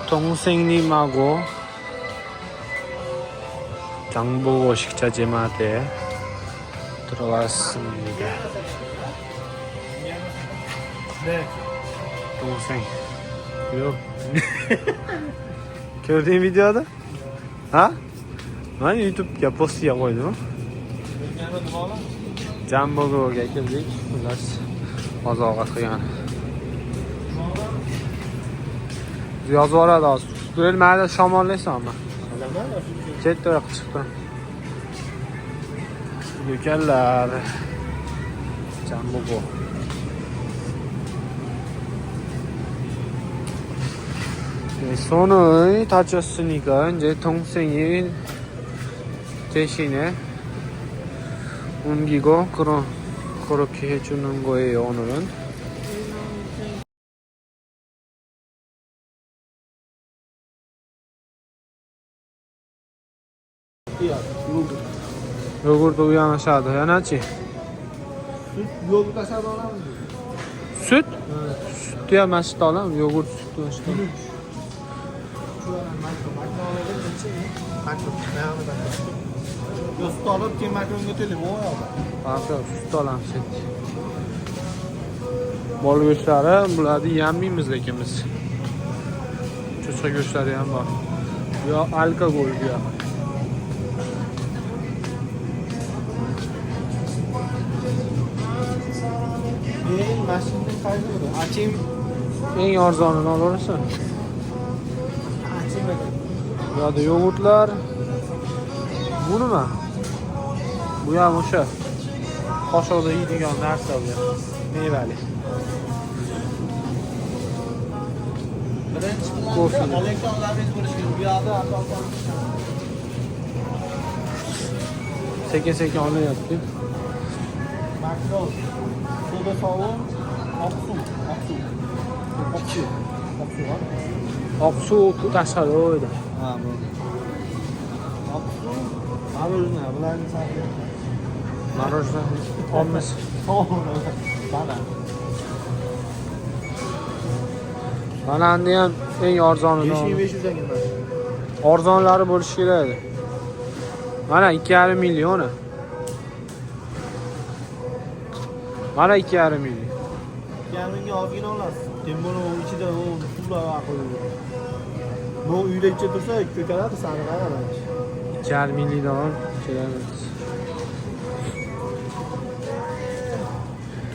동생님하고 장보고 식자재마트에 들어왔습니다. 네. 동생. Yok. Gördüğün videoda? Ha? Ben YouTube'ga postga qo'ydim. Jamboga keldik. Xullas, ozoq qilgan. Yozib yuboradi hozir. Turel mayda shamollaysanmi? Chetda yoqib chiqdim. Do'konlar. Jamboga. 손을 다쳤으니까 이제 동생이 대신에 옮기고 그렇게 해주는 거예요. 오늘은 요구르트 uyanışadı. Yanachi? Yo'lda sado olamiz. Süt? Sütü ham masjidda olamiz. Yogurt sütü masjidda. Yo süt olib, keyin makronga to'layman u yoqda. Aka, süt olamiz. Bol go'shtlari bularni yemaymiz lekin biz. Cho'chqa go'shtlari ham bor. Bu yoq alkogol bu yoq. Mashinani qaysi biri? Achim. Eng arzonini olaversan. Achim aka. Bu yoqda yogurtlar. Bu nima? Bu ham o'sha qoshiqda yeydigan narsa bu. Mevali. Birinchi Kofe. kollektorlaringiz bo'lishi kerak. Bu yoqda asosan Sekin olyapti. makron, soda sovun, oqsuv. Oqsuv tashqari o'ydi. Ha, bu. Oqsuv, marojna, bularni saqlayman. Marojna olmas. Mana endi ham eng arzonini. 5500 ga emas. Arzonlari bo'lishi kerak edi. Mana 2,5 million. Mana 2,5 million. Yangiga olgina olasiz. Keyin buni ichida pullar qo'yiladi. Bu uyda ichida tursa ko'karadi, saniradi. 2,5 million kerak.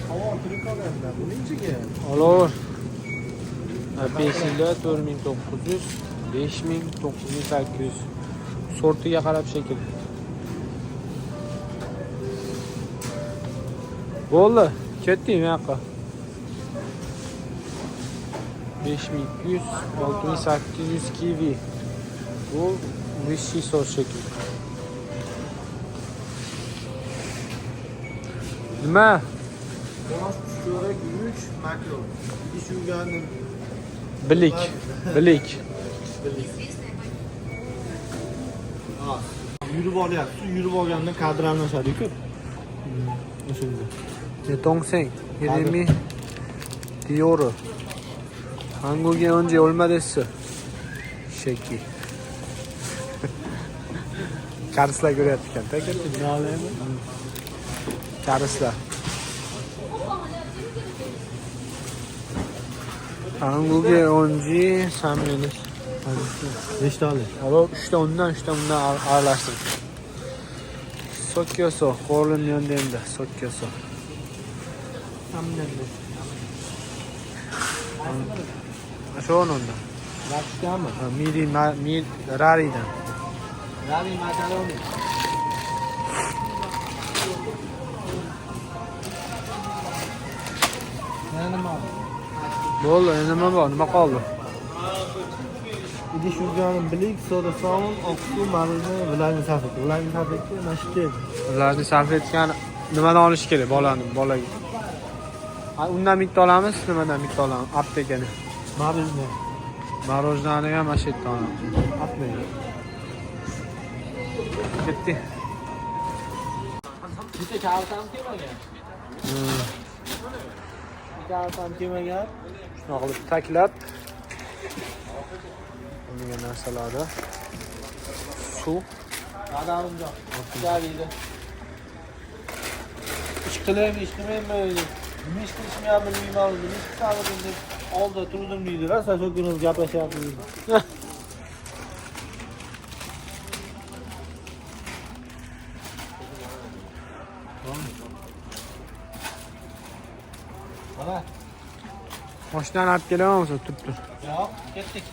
Havo kirib qolganda, buning ichiga. Olaver. Apelsinda 4900, 5000, 9800. Sortiga qarab shekil. Bo'ldi, ketdik bu yoqqa. 5200, 6800 kivi. Bu 500 so'm shekil. Nima? Bosh cho'rak 3 makron. Ish yurganim Bilik. ha, yurib olyapti. Yurib olganda kadr almashadi-ku. O'shanda. 동생 이름이 디오르. 한국에 온 지 얼마 됐어? 새끼. Karıslar ko'rayotgan Karıslar. Hanguga onji samimiz. Nechta oldi? Alo, 3 undan aralashtirib. Sokyoso, qo'lim yondemda, sokyoso. Hamdanda. Ashonunda. Rakitami? Mil raridan. Rari makaroni. Nima? Bo'ldi, nima bor? Nima qoldi? Idish yurganim bilik, soda sovun, oqsuv, marojna, bularni sarf etdi. Bularni sarf etdi, mana shu keldi. Ularni sarf etgan nimadan olish kerak bolaga? Undan bitta olamiz, nimadan bitta olamiz? Aptekani. Marojna. Marojnani ham mana shu yerdan olamiz. Apteka. Ketdi. Bitta kartam kelmagan. Kartam kelmagan. Shunaqa qilib taklab degan narsalarda. Suv. Adamımca. Geldi. İş kılayım, iş kılayım böyle. Nima ish qilishimni ham bilmayman, nima ish qilsam deb oldida turdim deydi. Rosa shu kuni gaplashyapmiz. Mana. Mashinani olib kelaman, turib tur. Yo'q, ketdik.